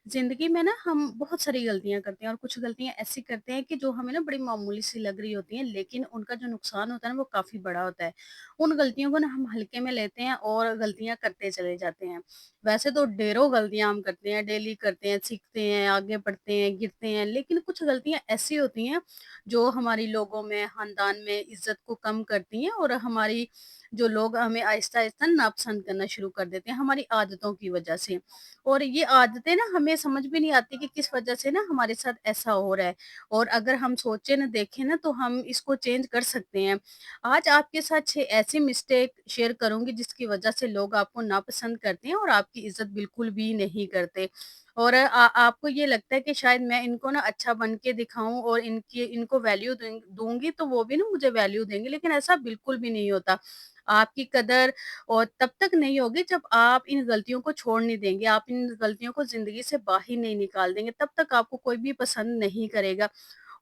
ज़िंदगी में ना हम बहुत सारी गलतियाँ करते हैं और कुछ गलतियाँ ऐसी करते हैं कि जो हमें ना बड़ी मामूली सी लग रही होती हैं, लेकिन उनका जो नुकसान होता है ना वो काफ़ी बड़ा होता है। उन गलतियों को ना हम हल्के में लेते हैं और गलतियाँ करते चले जाते हैं। वैसे तो ढेरों गलतियाँ हम करते हैं, डेली करते हैं, सीखते हैं, आगे बढ़ते हैं, गिरते हैं, लेकिन कुछ गलतियाँ ऐसी होती हैं जो हमारी लोगों में, ख़ानदान में इज़्ज़त को कम करती हैं और हमारी जो लोग हमें आहिस्ता-आहिस्ता नापसंद करना शुरू कर देते हैं, हमारी आदतों की वजह से। और ये आदतें ना हमें समझ भी नहीं आती कि किस वजह से ना हमारे साथ ऐसा हो रहा है और अगर हम सोचें ना देखें ना तो हम इसको चेंज कर सकते हैं। आज आपके साथ 6 ऐसी मिस्टेक शेयर करूँगी जिसकी वजह से लोग आपको नापसंद करते हैं और आपकी इज़्ज़त बिल्कुल भी नहीं करते। और आपको ये लगता है कि शायद मैं इनको ना अच्छा बन के दिखाऊँ और इनको वैल्यू दूँगी तो वो भी ना मुझे वैल्यू देंगे, लेकिन ऐसा बिल्कुल भी नहीं होता। आपकी कदर और तब तक नहीं होगी जब आप इन गलतियों को छोड़ नहीं देंगे, आप इन गलतियों को ज़िंदगी से बाहर नहीं निकाल देंगे, तब तक आपको कोई भी पसंद नहीं करेगा।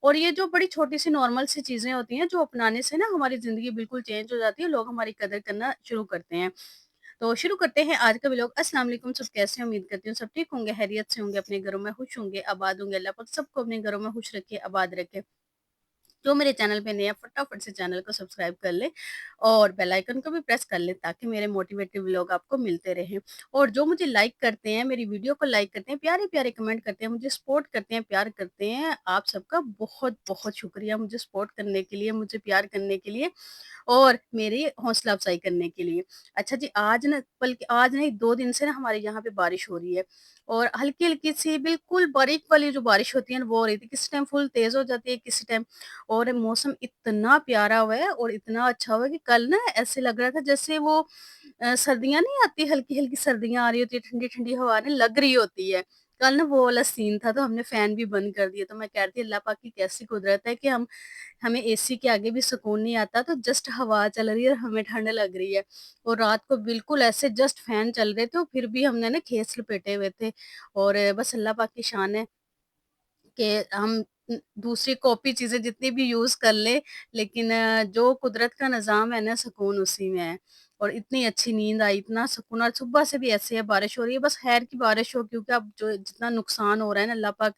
और ये जो बड़ी छोटी-सी नॉर्मल सी चीज़ें होती हैं, जो अपनाने से ना हमारी ज़िंदगी बिल्कुल चेंज हो जाती है, लोग हमारी कदर करना शुरू करते हैं। तो शुरू करते हैं आज का व्लॉग। अस्सलाम वालेकुम, सब कैसे हैं? उम्मीद करती हूँ सब ठीक होंगे, खैरियत से होंगे, अपने घरों में खुश होंगे, आबाद होंगे। अल्लाह पाक सबको अपने घरों में खुश रखे, आबाद रखे। जो मेरे चैनल पे नए हैं फटाफट से चैनल को सब्सक्राइब कर लें और बेल आइकन को भी प्रेस कर लें ताकि मेरे मोटिवेटिव व्लॉग आपको मिलते रहें। और जो मुझे लाइक करते हैं, मेरी वीडियो को लाइक करते हैं, प्यारे-प्यारे कमेंट करते हैं, मुझे सपोर्ट करते हैं, प्यार करते हैं, आप सबका बहुत-बहुत शुक्रिया मुझे सपोर्ट करने के लिए, मुझे प्यार करने के लिए और मेरी हौसला अफ़ज़ाई करने के लिए। अच्छा जी, आज ना बल्कि आज नहीं 2 दिन से ना हमारे यहाँ पे बारिश हो रही है और हल्की-हल्की सी बिल्कुल बारीक वाली जो बारिश होती है ना वो हो रही थी। किसी टाइम फुल तेज़ हो जाती है, किसी टाइम और मौसम इतना प्यारा हुआ है और इतना अच्छा हुआ है कि कल ना ऐसे लग रहा था जैसे वो सर्दियाँ नहीं आती, हल्की-हल्की सर्दियाँ आ रही होती है, ठंडी-ठंडी हवाएँ लग रही होती है। कल ना वो वाला सीन था तो हमने फ़ैन भी बंद कर दिया। तो मैं कह रही थी अल्लाह पाक की कैसी कुदरत है कि हमें एसी के आगे भी सुकून नहीं आता, तो जस्ट हवा चल रही है और हमें ठंड लग रही है। और रात को बिल्कुल ऐसे जस्ट फ़ैन चल रहे थे और फिर भी हमने ना खीस लपेटे हुए थे और बस अल्लाह पाक की शान है कि हम दूसरी कॉपी चीज़ें जितनी भी यूज़ कर लें, लेकिन जो कुदरत का निज़ाम है ना, सुकून उसी में है। और इतनी अच्छी नींद आई, इतना सुकून और सुबह से भी ऐसे है बारिश हो रही है, बस खैर की बारिश हो क्योंकि अब जो जितना नुकसान हो रहा है ना, अल्लाह पाक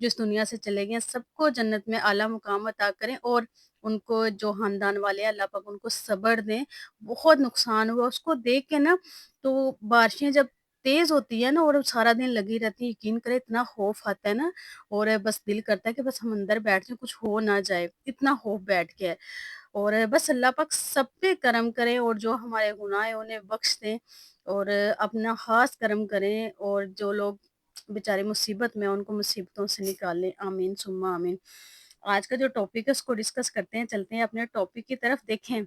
जो इस दुनिया से चले गए हैं, सबको जन्नत में आला मुकाम अता करें और उनको जो ख़ानदान वाले हैं, अल्लाह पाक उनको सब्र दें। बहुत नुकसान हुआ, उसको देख के ना तो बारिशें जब तेज़ होती है ना और सारा दिन लगी रहती है, यकीन करें इतना खौफ आता है ना और बस दिल करता है कि बस हम अंदर बैठ जाएँ, कुछ हो ना जाए, इतना खौफ बैठ गया है। और बस अल्लाह पाक सब पे करम करे और जो हमारे गुनाह हैं उन्हें बख्श दें और अपना ख़ास करम करें और जो लोग बेचारे मुसीबत में हैं, उनको मुसीबतों से निकालें। आमीन सुम्मा आमीन। आज का जो टॉपिक है उसको डिस्कस करते हैं, चलते हैं अपने टॉपिक की तरफ। देखें,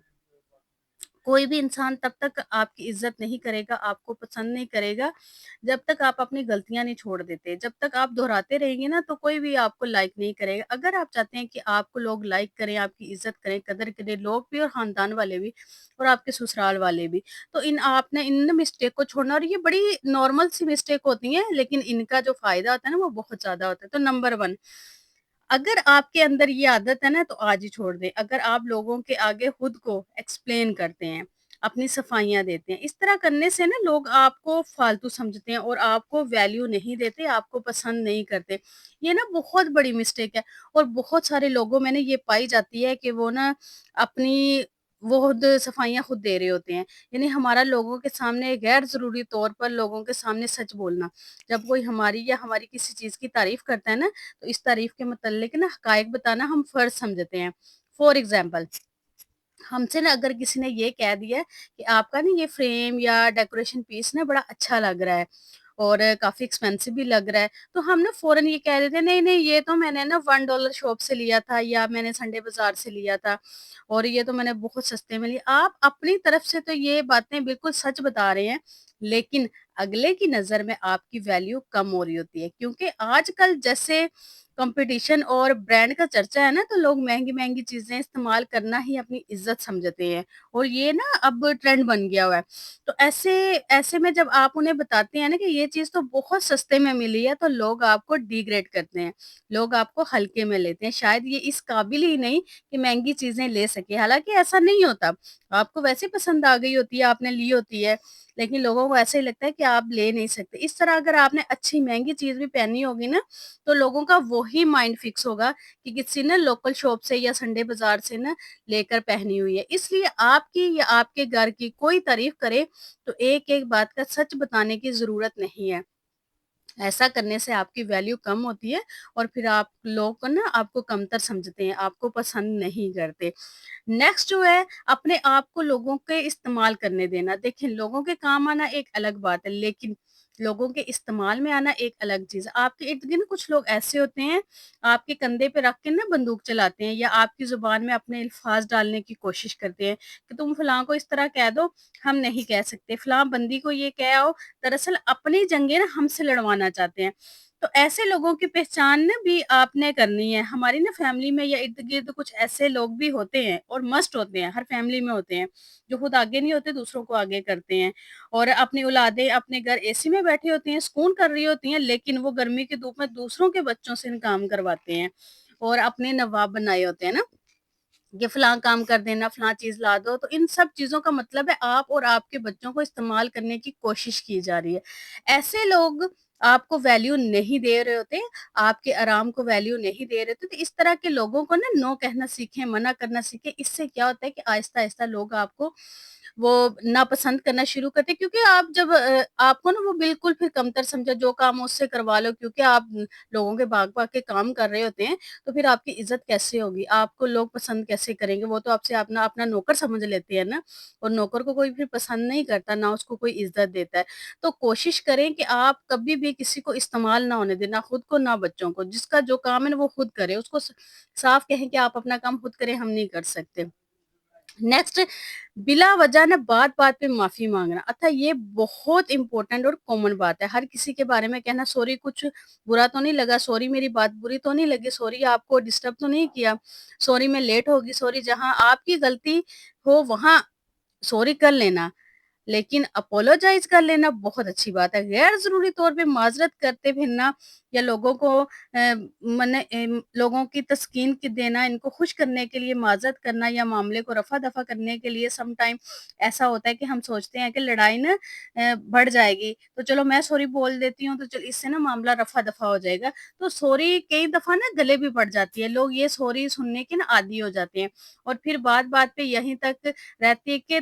कोई भी इंसान तब तक आपकी इज़्ज़त नहीं करेगा, आपको पसंद नहीं करेगा, जब तक आप अपनी गलतियाँ नहीं छोड़ देते। जब तक आप दोहराते रहेंगे ना, तो कोई भी आपको लाइक नहीं करेगा। अगर आप चाहते हैं कि आपको लोग लाइक करें, आपकी इज़्ज़त करें, कदर करें, लोग भी और ख़ानदान वाले भी और आपके ससुराल वाले भी, तो आपने इन मिस्टेक को छोड़ना और ये बड़ी नॉर्मल सी मिस्टेक होती हैं, लेकिन इनका जो फ़ायदा होता है ना, वो बहुत ज़्यादा होता है। तो नंबर 1, अगर आपके अंदर ये आदत है ना तो आज ही छोड़ दें। अगर आप लोगों के आगे खुद को एक्सप्लेन करते हैं, अपनी सफाइयाँ देते हैं, इस तरह करने से ना लोग आपको फालतू समझते हैं और आपको वैल्यू नहीं देते, आपको पसंद नहीं करते। ये ना बहुत बड़ी मिस्टेक है और बहुत सारे लोगों में ना ये पाई जाती है कि वो ना अपनी वो खुद सफाइयाँ खुद दे रहे होते हैं। यानी हमारा लोगों के सामने गैर ज़रूरी तौर पर लोगों के सामने सच बोलना। जब कोई हमारी या हमारी किसी चीज़ की तारीफ़ करता है ना तो इस तारीफ़ के मुतल्लिक ना हक़ाइक़ बताना हम फ़र्ज़ समझते हैं। फ़ॉर एग्ज़ाम्पल, हमसे ना अगर किसी ने ये कह दिया कि आपका ना ये फ्रेम या डेकोरेशन पीस ना बड़ा अच्छा लग रहा है और काफ़ी एक्सपेंसिव भी लग रहा है, तो हम ना फ़ौरन ये कह देते हैं, नहीं-नहीं ये तो मैंने ना $1 शॉप से लिया था या मैंने संडे बाज़ार से लिया था और ये तो मैंने बहुत सस्ते में लिया। आप अपनी तरफ से तो ये बातें बिल्कुल सच बता रहे हैं, लेकिन अगले की नज़र में आपकी वैल्यू कम हो रही होती है क्योंकि आजकल जैसे कंपटीशन और ब्रांड का चर्चा है ना, तो लोग महँगी-महँगी चीज़ें इस्तेमाल करना ही अपनी इज़्ज़त समझते हैं और ये ना अब ट्रेंड बन गया हुआ है। तो ऐसे ऐसे में जब आप उन्हें बताते हैं ना कि ये चीज़ तो बहुत सस्ते में मिली है, तो लोग आपको डिग्रेड करते हैं। लोग आपको हल्के में लेते हैं। शायद ये इस काबिल ही नहीं कि महँगी चीज़ें ले सके, हालाँकि ऐसा नहीं होता। आपको वैसे पसंद आ गई होती है, आपने ली होती है, लेकिन लोगों को ऐसा ही लगता है कि आप ले नहीं सकते। इस तरह अगर आपने अच्छी महँगी चीज़ भी पहनी होगी ना, तो लोगों का वही माइंड फिक्स होगा कि किसी ने लोकल शॉप से या संडे बाज़ार से ना लेकर पहनी हुई है। इसलिए आपकी या आपके घर की कोई तारीफ़ करे, तो एक-एक बात का सच बताने की ज़रूरत नहीं है। ऐसा करने से आपकी वैल्यू कम होती है और फिर आप लोग ना आपको कमतर समझते हैं, आपको पसंद नहीं करते। नेक्स्ट जो है, अपने आप को लोगों के इस्तेमाल करने देना। देखिए, लोगों के काम आना एक अलग बात है, लेकिन लोगों के इस्तेमाल में आना एक अलग चीज़ है। आपके इर्द-गिर्द कुछ लोग ऐसे होते हैं, आपके कंधे पे रख के ना बंदूक चलाते हैं या आपकी ज़ुबान में अपने अल्फ़ाज़ डालने की कोशिश करते हैं कि तुम फलाँ को इस तरह कह दो, हम नहीं कह सकते। फलाँ बंदी को ये कह आओ, दरअसल अपनी जंगें ना हमसे लड़वाना चाहते हैं। तो ऐसे लोगों की पहचान ना भी आपने करनी है। हमारी ना फैमिली में या इर्द-गिर्द कुछ ऐसे लोग भी होते हैं और मस्ट होते हैं, हर फैमिली में होते हैं, जो खुद आगे नहीं होते, दूसरों को आगे करते हैं। और अपनी औलादें अपने घर एसी में बैठी होती हैं, सुकून कर रही होती हैं, लेकिन वो गर्मी की धूप में दूसरों के बच्चों से काम करवाते हैं और अपने नवाब बनाए होते हैं ना। ये फलाँ काम कर देना, फलाँ चीज़ ला दो, तो इन सब चीज़ों का मतलब है आप और आपके बच्चों को इस्तेमाल करने की कोशिश की जा रही है। ऐसे लोग आपको वैल्यू नहीं दे रहे होते, आपके आराम को वैल्यू नहीं दे रहे होते, तो इस तरह के लोगों को ना नो कहना सीखें, मना करना सीखें। इससे क्या होता है कि आहिस्ता-आहिस्ता लोग आपको वो नापसंद करना शुरू करते हैं क्योंकि आप जब आपको ना वो बिल्कुल फिर कमतर समझा, जो काम उससे करवा लो क्योंकि आप लोगों के भाग-भाग के काम कर रहे होते हैं, तो फिर आपकी इज़्ज़त कैसे होगी? आपको लोग पसंद कैसे करेंगे? वो तो आपसे अपना अपना नौकर समझ लेते हैं ना और नौकर को कोई फिर पसंद नहीं करता, ना उसको कोई इज़्ज़त देता है। तो कोशिश करें कि आप कभी भी किसी को इस्तेमाल ना होने दें, ना खुद को, ना बच्चों को। जिसका जो काम है ना, वो खुद करे। उसको साफ कहें कि आप अपना काम खुद करें, हम नहीं कर सकते। नेक्स्ट, बिला वजह ना बात-बात पे माफ़ी माँगना। अच्छा, ये बहुत इम्पोर्टेंट और कॉमन बात है। हर किसी के बारे में कहना सॉरी, कुछ बुरा तो नहीं लगा, सॉरी मेरी बात बुरी तो नहीं लगी, सॉरी आपको डिस्टर्ब तो नहीं किया, सॉरी मैं लेट हो गई, सॉरी जहाँ आपकी गलती हो वहाँ सॉरी कर लेना। लेकिन अपोलोजाइज़ कर लेना बहुत अच्छी बात है। गैर ज़रूरी तौर पे माज़रत करते फिरना या लोगों को लोगों की तस्कीन की देना, इनको खुश करने के लिए माज़रत करना या मामले को रफ़ा-दफ़ा करने के लिए सम टाइम ऐसा होता है कि हम सोचते हैं कि लड़ाई ना बढ़ जाएगी, तो चलो मैं सॉरी बोल देती हूँ, तो चल इससे ना मामला रफ़ा-दफ़ा हो जाएगा। तो सॉरी कई दफ़ा ना गले भी पड़ जाती है। लोग ये सॉरी सुनने के ना आदी हो जाते हैं और फिर बात-बात पे यहीं तक रहती है कि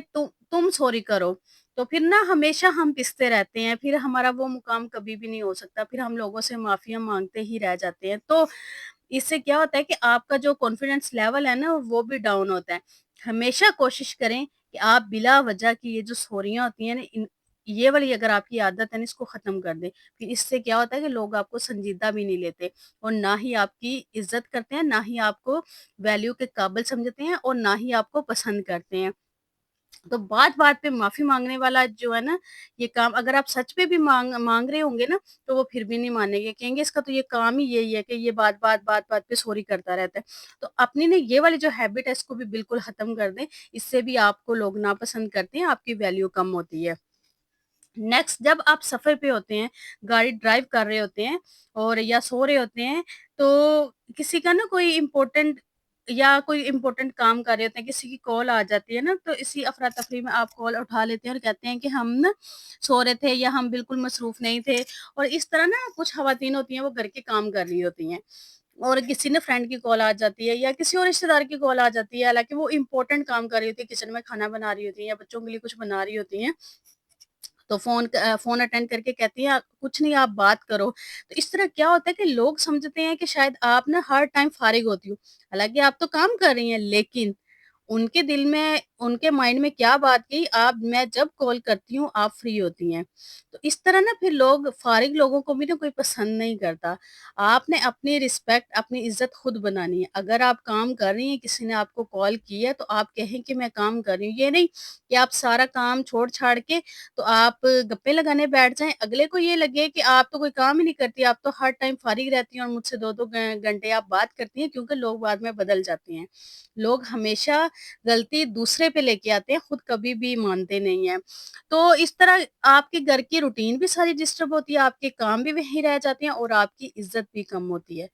तुम सॉरी करो। तो फिर ना हमेशा हम पिसते रहते हैं, फिर हमारा वो मुकाम कभी भी नहीं हो सकता, फिर हम लोगों से माफ़ियाँ माँगते ही रह जाते हैं। तो इससे क्या होता है कि आपका जो कॉन्फिडेंस लेवल है ना, वो भी डाउन होता है। हमेशा कोशिश करें कि आप बिला वजह की ये जो सोरियाँ होती हैं ना, ये वाली अगर आपकी आदत है ना, इसको ख़त्म कर दें। फिर इससे क्या होता है कि लोग आपको संजीदा भी नहीं लेते और ना ही आपकी इज़्ज़त करते हैं, ना ही आपको वैल्यू के काबिल समझते हैं और ना ही आपको पसंद करते हैं। तो बात-बात पे माफ़ी माँगने वाला जो है ना, ये काम अगर आप सच में भी माँग माँग रहे होंगे ना, तो वो फिर भी नहीं मानेंगे। कहेंगे इसका तो ये काम ही यही है कि ये बात-बात पे सॉरी करता रहता है। तो अपनी ना ये वाली जो हैबिट है इसको भी बिल्कुल ख़त्म कर दें। इससे भी आपको लोग नापसंद करते हैं, आपकी वैल्यू कम होती है। नेक्स्ट, जब आप सफ़र पे होते हैं, गाड़ी ड्राइव कर रहे होते हैं और या सो रहे होते हैं, तो किसी का ना कोई इम्पोर्टेंट काम कर रहे होते हैं, किसी की कॉल आ जाती है ना, तो इसी अफ़रा-तफ़री में आप कॉल उठा लेते हैं और कहते हैं कि हम ना सो रहे थे या हम बिल्कुल मसरूफ़ नहीं थे और इस तरह ना कुछ ख़वातीन होती हैं, वो घर के काम कर रही होती हैं और किसी ना फ्रेंड की कॉल आ जाती है या किसी और रिश्तेदार की कॉल आ जाती है, हालाँकि वो इम्पोर्टेंट काम कर रही होती है, किचन में खाना बना रही होती हैं या बच्चों के लिए कुछ बना रही होती हैं। तो फ़ोन अटेंड करके कहती हैं, "कुछ नहीं, आप बात करो।" तो इस तरह क्या होता है कि लोग समझते हैं कि शायद आप ना हर टाइम फ़ारिग होती हो। हालाँकि आप तो काम कर रही हैं, लेकिन उनके दिल में, उनके माइंड में क्या बात की, आप मैं जब कॉल करती हूँ, आप फ्री होती हैं। तो इस तरह ना फिर लोग फ़ारिग लोगों को भी ना कोई पसंद नहीं करता। आपने अपनी रिस्पेक्ट, अपनी इज़्ज़त खुद बनानी है। अगर आप काम कर रही हैं, किसी ने आपको कॉल की है, तो आप कहें कि मैं काम कर रही हूँ। ये नहीं कि आप सारा काम छोड़-छाड़ के तो आप गप्पे लगाने बैठ जाएँ, अगले को ये लगे कि आप तो कोई काम ही नहीं करती, आप तो हर टाइम फ़ारिग रहती हैं और मुझसे 2-2 घंटे आप बात करती हैं, क्योंकि लोग बाद में बदल जाते हैं। लोग हमेशा गलती दूसरे पे लेके आते हैं, खुद कभी भी मानते नहीं हैं। तो इस तरह आपके घर की रूटीन भी सारी डिस्टर्ब होती है, आपके काम भी वहीं रह जाते हैं और आपकी इज़्ज़त भी कम होती है।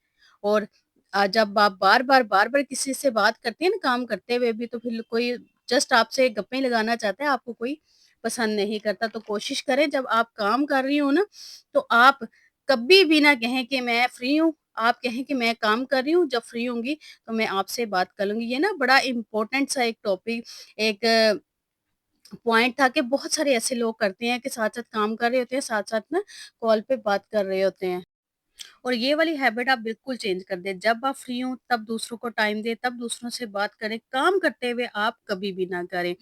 और जब आप बार-बार किसी से बात करती हैं ना काम करते हुए भी, तो फिर कोई जस्ट आपसे गप्पे लगाना चाहता है, आपको कोई पसंद नहीं करता। तो कोशिश करें जब आप काम कर रही हो ना, तो आप कभी भी ना कहें कि मैं फ्री हूँ, आप कहें कि मैं काम कर रही हूँ, जब फ्री होंगी तो मैं आपसे बात कर लूँगी। ये ना बड़ा इम्पोर्टेंट सा एक टॉपिक, एक पॉइंट था कि बहुत सारे ऐसे लोग करते हैं कि साथ-साथ काम कर रहे होते हैं, साथ-साथ ना कॉल पे बात कर रहे होते हैं। और ये वाली हैबिट आप बिल्कुल चेंज कर दें। जब आप फ्री हों तब दूसरों को टाइम दें, तब दूसरों से बात करें, काम करते हुए आप कभी भी ना करें।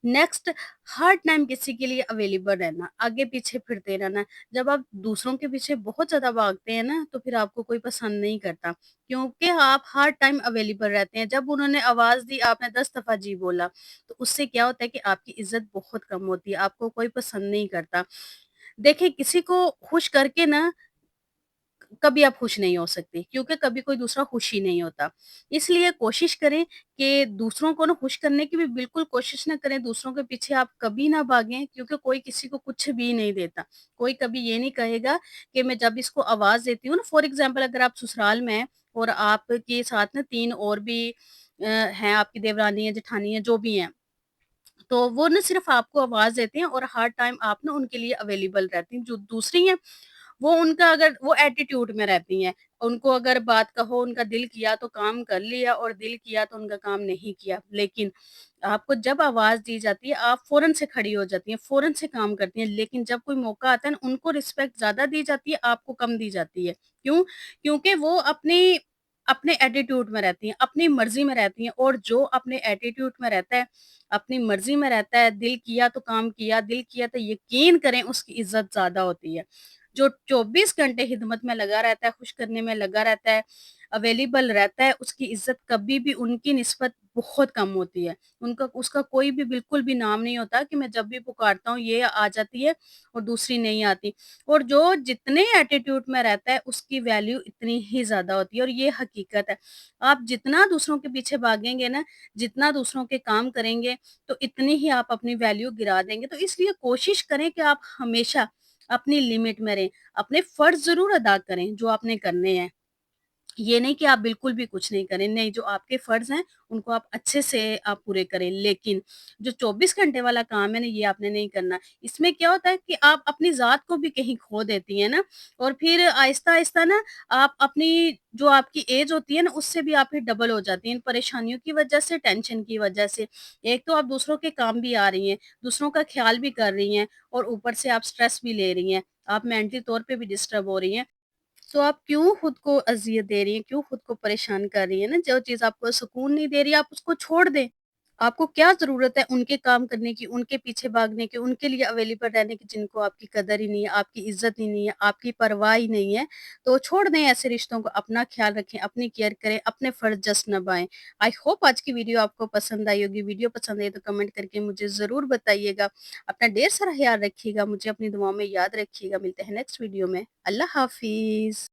नेक्स्ट, हर टाइम किसी के लिए अवेलेबल रहना, आगे-पीछे फिरते रहना। जब आप दूसरों के पीछे बहुत ज़्यादा भागते हैं ना, तो फिर आपको कोई पसंद नहीं करता, क्योंकि आप हर टाइम अवेलेबल रहते हैं। जब उन्होंने आवाज़ दी, आपने 10 दफ़ा जी बोला, तो उससे क्या होता है कि आपकी इज़्ज़त बहुत कम होती है, आपको कोई पसंद नहीं करता। देखिए, किसी को खुश करके ना कभी आप खुश नहीं हो सकते, क्योंकि कभी कोई दूसरा खुश ही नहीं होता। इसलिए कोशिश करें कि दूसरों को ना खुश करने की भी बिल्कुल कोशिश ना करें, दूसरों के पीछे आप कभी ना भागें, क्योंकि कोई किसी को कुछ भी नहीं देता। कोई कभी ये नहीं कहेगा कि मैं जब इसको आवाज़ देती हूँ ना, फॉर एग्ज़ाम्पल अगर आप ससुराल में हैं और आपके साथ ना 3 और भी हैं, आपकी देवरानी है, जेठानी है, जो भी हैं, तो वो ना सिर्फ़ आपको आवाज़ देते हैं और हर टाइम आप ना उनके लिए अवेलेबल रहती हैं। जो दूसरी हैं, वो उनका अगर वो एटीट्यूड में रहती हैं। उनको अगर बात कहो, उनका दिल किया तो काम कर लिया और दिल किया तो उनका काम नहीं किया। लेकिन आपको जब आवाज़ दी जाती है, आप फ़ौरन से खड़ी हो जाती हैं, फ़ौरन से काम करती हैं। लेकिन जब कोई मौका आता है ना, उनको रिस्पेक्ट ज़्यादा दी जाती है, आपको कम दी जाती है। क्यों? क्योंकि वो अपनी अपने एटीट्यूड में रहती हैं, अपनी मर्ज़ी में रहती हैं, और जो अपने एटीट्यूड में रहता है, अपनी मर्ज़ी में रहता है, दिल किया तो काम किया, दिल किया तो यकीन करें उसकी इज़्ज़त ज़्यादा होती है। जो 24 घंटे खिदमत में लगा रहता है, खुश करने में लगा रहता है, अवेलेबल रहता है, उसकी इज़्ज़त कभी भी उनकी निस्बत बहुत कम होती है। उनका उसका कोई भी बिल्कुल भी नाम नहीं होता कि मैं जब भी पुकारता हूँ ये आ जाती है और दूसरी नहीं आती। और जो जितने एटीट्यूड में रहता है उसकी वैल्यू इतनी ही ज़्यादा होती है, और ये हकीकत है। आप जितना दूसरों के पीछे भागेंगे ना, जितना दूसरों के काम करेंगे, तो इतनी ही आप अपनी वैल्यू गिरा देंगे। तो इसलिए कोशिश करें कि आप हमेशा अपनी लिमिट में रहें, अपने फर्ज़ ज़रूर अदा करें जो आपने करने हैं। ये नहीं कि आप बिल्कुल भी कुछ नहीं करें, नहीं, जो आपके फ़र्ज़ हैं, उनको आप अच्छे से आप पूरे करें। लेकिन जो 24 घंटे वाला काम है ना, ये आपने नहीं करना। इसमें क्या होता है कि आप अपनी ज़ात को भी कहीं खो देती हैं ना, और फिर आहिस्ता-आहिस्ता ना आप अपनी जो आपकी एज होती है ना, उससे भी आप फिर डबल हो जाती हैं, परेशानियों की वज़ह से, टेंशन की वज़ह से। एक तो आप दूसरों के काम भी आ रही हैं, दूसरों का ख़्याल भी कर रही हैं, और ऊपर से आप स्ट्रेस भी ले रही हैं। आप मेंटली तौर पे भी डिस्टर्ब हो रही हैं। सो आप क्यों खुद को अज़ियत दे रही हैं, क्यों खुद को परेशान कर रही हैं ना? जो चीज़ आपको सुकून नहीं दे रही है, आप उसको छोड़ दें। आपको क्या ज़रूरत है उनके काम करने की, उनके पीछे भागने की, उनके लिए अवेलेबल रहने की, जिनको आपकी कदर ही नहीं है, आपकी इज़्ज़त ही नहीं है, आपकी परवाह ही नहीं है। तो छोड़ दें ऐसे रिश्तों को, अपना ख़्याल रखें, अपनी केयर करें, अपने फ़र्ज़ जस्ट निभाएँ। आई होप आज की वीडियो आपको पसंद आई होगी। वीडियो पसंद आई तो कमेंट करके मुझे ज़रूर बताइएगा। अपना ढेर सारा ख़्याल रखिएगा, मुझे अपनी दुआओं में याद रखिएगा। मिलते हैं नेक्स्ट वीडियो में। अल्लाह हाफ़िज़।